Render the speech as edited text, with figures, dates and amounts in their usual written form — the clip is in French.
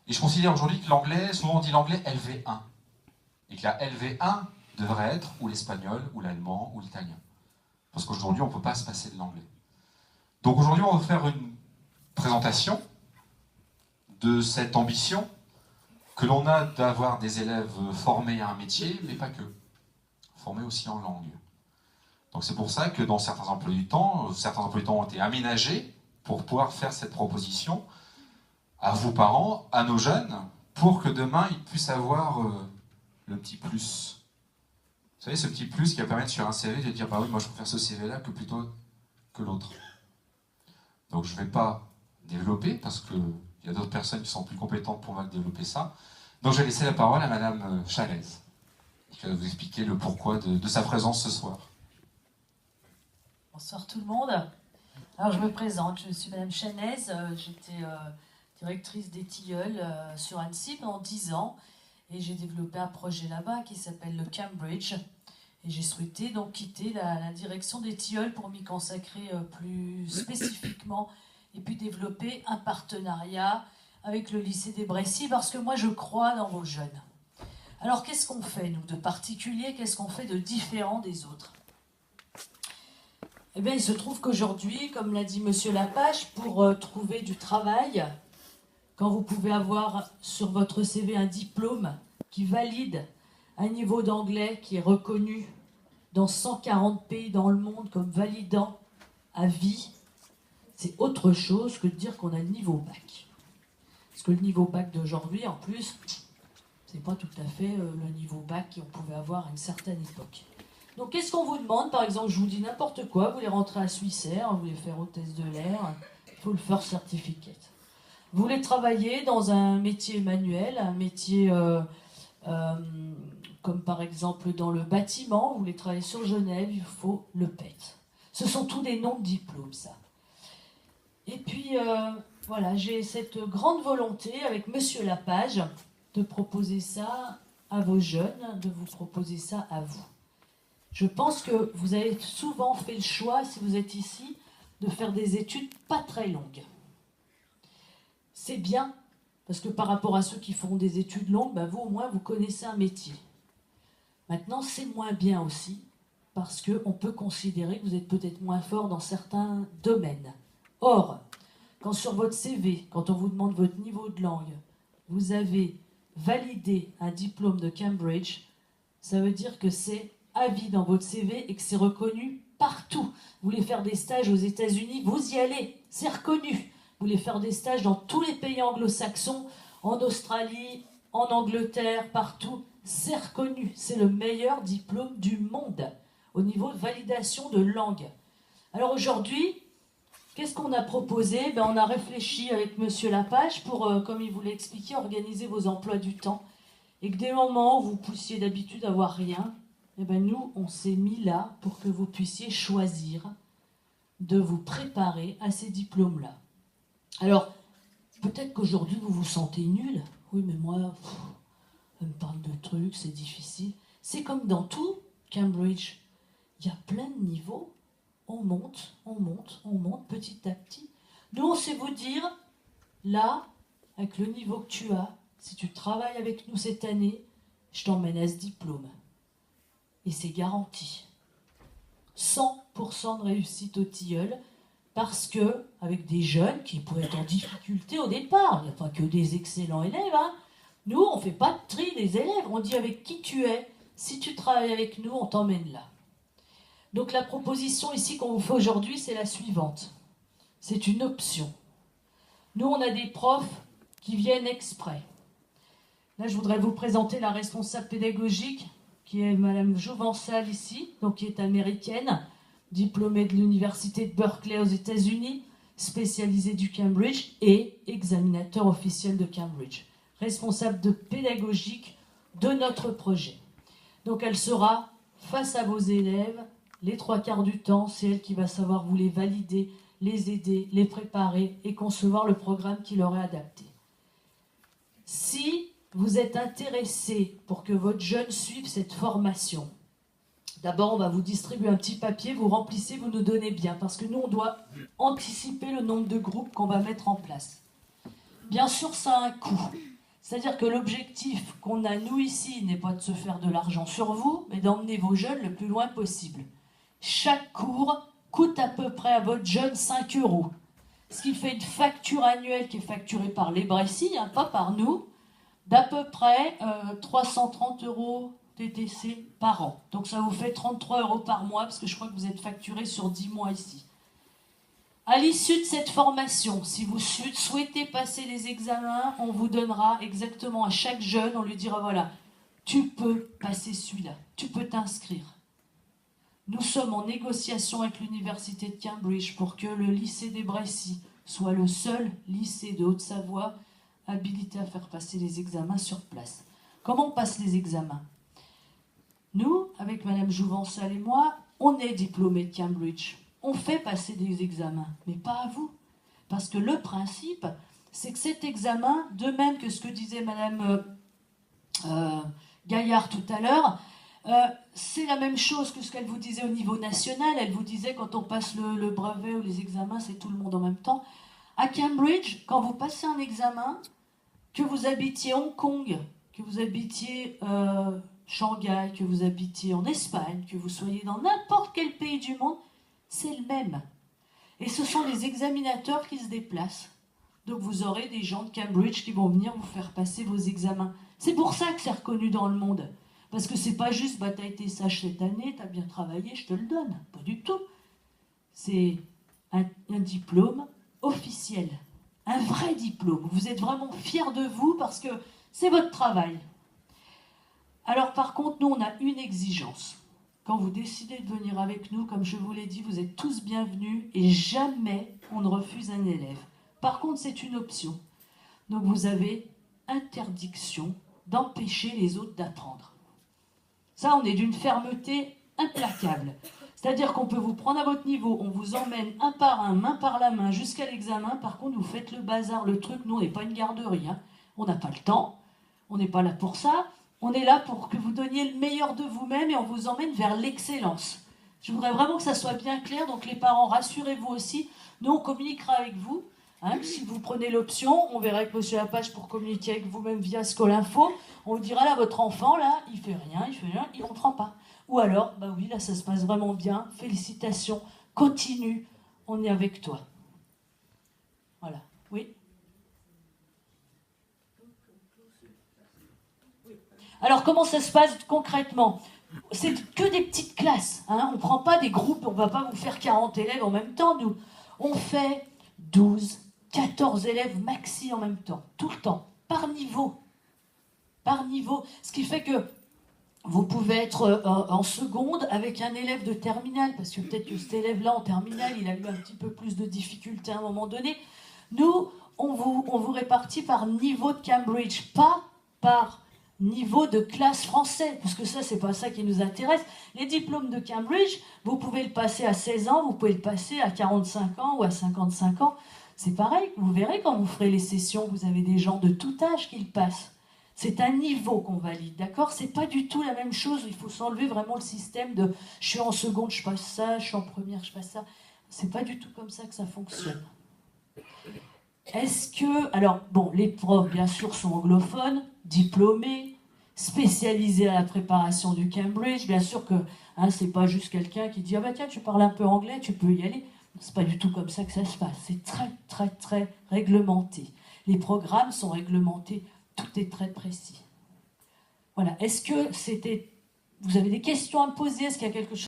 Et je considère aujourd'hui que l'anglais, souvent on dit l'anglais LV1. Et que la LV1 devrait être ou l'espagnol, ou l'allemand, ou l'italien. Parce qu'aujourd'hui, on ne peut pas se passer de l'anglais. Donc aujourd'hui, on va faire une présentation de cette ambition que l'on a d'avoir des élèves formés à un métier, mais pas que. Formés aussi en langue. Donc c'est pour ça que dans certains emplois du temps ont été aménagés pour pouvoir faire cette proposition à vos parents, à nos jeunes, pour que demain, ils puissent avoir le petit plus. Vous savez, ce petit plus qui va permettre sur un CV de dire, bah oui, moi je préfère ce CV-là que plutôt que l'autre. Donc je ne vais pas développer, parce qu'il y a d'autres personnes qui sont plus compétentes pour moi de développer ça. Donc je vais laisser la parole à Madame Chalaise, qui va vous expliquer le pourquoi de sa présence ce soir. Bonsoir tout le monde. Alors je me présente, je suis Madame Chalaise, j'étais directrice des tilleuls sur Annecy pendant 10 ans et j'ai développé un projet là-bas qui s'appelle le Cambridge et j'ai souhaité donc quitter la direction des tilleuls pour m'y consacrer plus spécifiquement et puis développer un partenariat avec le lycée des Brécy parce que moi je crois dans vos jeunes. Alors qu'est-ce qu'on fait nous de particulier, qu'est-ce qu'on fait de différent des autres ? Eh bien, il se trouve qu'aujourd'hui, comme l'a dit Monsieur Lapage, pour trouver du travail, quand vous pouvez avoir sur votre CV un diplôme qui valide un niveau d'anglais qui est reconnu dans 140 pays dans le monde comme validant à vie, c'est autre chose que de dire qu'on a le niveau bac. Parce que le niveau bac d'aujourd'hui, en plus, c'est pas tout à fait le niveau bac qu'on pouvait avoir à une certaine époque. Donc, qu'est-ce qu'on vous demande? Par exemple, je vous dis n'importe quoi, vous voulez rentrer à Swissair, vous voulez faire hôtesse de l'air, il faut le first certificate. Vous voulez travailler dans un métier manuel, un métier comme par exemple dans le bâtiment, vous voulez travailler sur Genève, il faut le PET. Ce sont tous des noms de diplômes, ça. Et puis, voilà, j'ai cette grande volonté avec Monsieur Lapage de proposer ça à vos jeunes, de vous proposer ça à vous. Je pense que vous avez souvent fait le choix, si vous êtes ici, de faire des études pas très longues. C'est bien, parce que par rapport à ceux qui font des études longues, ben vous au moins vous connaissez un métier. Maintenant, c'est moins bien aussi, parce qu'on peut considérer que vous êtes peut-être moins fort dans certains domaines. Or, quand sur votre CV, quand on vous demande votre niveau de langue, vous avez validé un diplôme de Cambridge, ça veut dire que c'est à vie dans votre CV et que c'est reconnu partout. Vous voulez faire des stages aux États-Unis, vous y allez, c'est reconnu. Vous voulez faire des stages dans tous les pays anglo-saxons, en Australie, en Angleterre, partout, c'est reconnu. C'est le meilleur diplôme du monde au niveau de validation de langue. Alors aujourd'hui, qu'est-ce qu'on a proposé? On a réfléchi avec Monsieur Lapage pour, comme il vous l'a expliqué, organiser vos emplois du temps. Et que dès le moment où vous poussiez d'habitude avoir rien, nous, on s'est mis là pour que vous puissiez choisir de vous préparer à ces diplômes-là. Alors, peut-être qu'aujourd'hui, vous vous sentez nul. Oui, mais moi, on me parle de trucs, c'est difficile. C'est comme dans tout Cambridge. Il y a plein de niveaux. On monte, on monte, on monte petit à petit. Nous, on sait vous dire, là, avec le niveau que tu as, si tu travailles avec nous cette année, je t'emmène à ce diplôme. Et c'est garanti. 100% de réussite au tilleul, parce que, avec des jeunes qui pourraient être en difficulté au départ, il n'y a pas que des excellents élèves, hein. Nous, on ne fait pas de tri des élèves, on dit avec qui tu es. Si tu travailles avec nous, on t'emmène là. Donc la proposition ici qu'on vous fait aujourd'hui, c'est la suivante. C'est une option. Nous, on a des profs qui viennent exprès. Là, je voudrais vous présenter la responsable pédagogique, qui est Madame Jouvençal ici, donc qui est américaine, diplômée de l'université de Berkeley aux États-Unis, spécialisée du Cambridge et examinateur officiel de Cambridge, responsable de pédagogique de notre projet. Donc elle sera face à vos élèves les 3/4 du temps, c'est elle qui va savoir vous les valider, les aider, les préparer et concevoir le programme qui leur est adapté. Si vous êtes intéressé pour que votre jeune suive cette formation, d'abord on va vous distribuer un petit papier, vous remplissez, vous nous donnez bien, parce que nous on doit anticiper le nombre de groupes qu'on va mettre en place. Bien sûr ça a un coût. C'est-à-dire que l'objectif qu'on a, nous, ici, n'est pas de se faire de l'argent sur vous, mais d'emmener vos jeunes le plus loin possible. Chaque cours coûte à peu près à votre jeune 5 €. Ce qui fait une facture annuelle qui est facturée par les Brécy, hein, pas par nous, d'à peu près 330 € TTC par an. Donc ça vous fait 33 € par mois, parce que je crois que vous êtes facturé sur 10 mois ici. À l'issue de cette formation, si vous souhaitez passer les examens, on vous donnera exactement à chaque jeune, on lui dira voilà, tu peux passer celui-là, tu peux t'inscrire. Nous sommes en négociation avec l'université de Cambridge pour que le lycée des Brécy soit le seul lycée de Haute-Savoie habilité à faire passer les examens sur place. Comment on passe les examens? Nous, avec Madame Jouvencel et moi, on est diplômés de Cambridge. On fait passer des examens, mais pas à vous. Parce que le principe, c'est que cet examen, de même que ce que disait Madame Gaillard tout à l'heure, c'est la même chose que ce qu'elle vous disait au niveau national. Elle vous disait quand on passe le brevet ou les examens, c'est tout le monde en même temps. À Cambridge, quand vous passez un examen, que vous habitiez Hong Kong, que vous habitiez Shanghai, que vous habitiez en Espagne, que vous soyez dans n'importe quel pays du monde, c'est le même. Et ce sont les examinateurs qui se déplacent. Donc vous aurez des gens de Cambridge qui vont venir vous faire passer vos examens. C'est pour ça que c'est reconnu dans le monde. Parce que c'est pas juste, bah, t'as été sage cette année, t'as bien travaillé, je te le donne. Pas du tout. C'est un diplôme officiel. Un vrai diplôme. Vous êtes vraiment fiers de vous parce que c'est votre travail. Alors par contre, nous, on a une exigence. Quand vous décidez de venir avec nous, comme je vous l'ai dit, vous êtes tous bienvenus et jamais on ne refuse un élève. Par contre, c'est une option. Donc vous avez interdiction d'empêcher les autres d'apprendre. Ça, on est d'une fermeté implacable. C'est-à-dire qu'on peut vous prendre à votre niveau, on vous emmène un par un, main par la main, jusqu'à l'examen. Par contre, vous faites le bazar, le truc. Nous, on n'est pas une garderie. Hein. On n'a pas le temps. On n'est pas là pour ça. On est là pour que vous donniez le meilleur de vous-même et on vous emmène vers l'excellence. Je voudrais vraiment que ça soit bien clair. Donc les parents, rassurez-vous aussi. Nous, on communiquera avec vous. Hein, si vous prenez l'option, on verra avec M. Lapage pour communiquer avec vous-même via Scolinfo. On vous dira là, votre enfant, là, il fait rien, il ne comprend pas. Ou alors, bah oui, là, ça se passe vraiment bien. Félicitations, continue, on est avec toi. Voilà, oui. Alors, comment ça se passe concrètement? C'est que des petites classes. Hein. On ne prend pas des groupes, on ne va pas vous faire 40 élèves en même temps, nous. On fait 12, 14 élèves maxi en même temps, tout le temps, par niveau. Par niveau. Ce qui fait que vous pouvez être en seconde avec un élève de terminale, parce que peut-être que cet élève-là en terminale, il a eu un petit peu plus de difficultés à un moment donné. Nous, on vous répartit par niveau de Cambridge, pas par niveau de classe français, parce que ça, c'est pas ça qui nous intéresse. Les diplômes de Cambridge, vous pouvez le passer à 16 ans, vous pouvez le passer à 45 ans ou à 55 ans. C'est pareil, vous verrez quand vous ferez les sessions, vous avez des gens de tout âge qui le passent. C'est un niveau qu'on valide, d'accord? C'est pas du tout la même chose, il faut s'enlever vraiment le système de « je suis en seconde, je passe ça, je suis en première, je passe ça ». C'est pas du tout comme ça que ça fonctionne. Est-ce que... Alors, bon, les profs, bien sûr, sont anglophones, diplômés, spécialisés à la préparation du Cambridge. Bien sûr que hein, c'est pas juste quelqu'un qui dit « Ah bah tiens, tu parles un peu anglais, tu peux y aller ». C'est pas du tout comme ça que ça se passe. C'est très, très, très réglementé. Les programmes sont réglementés, tout est très précis. Voilà. Est-ce que c'était... Vous avez des questions à me poser? Est-ce qu'il y a quelque chose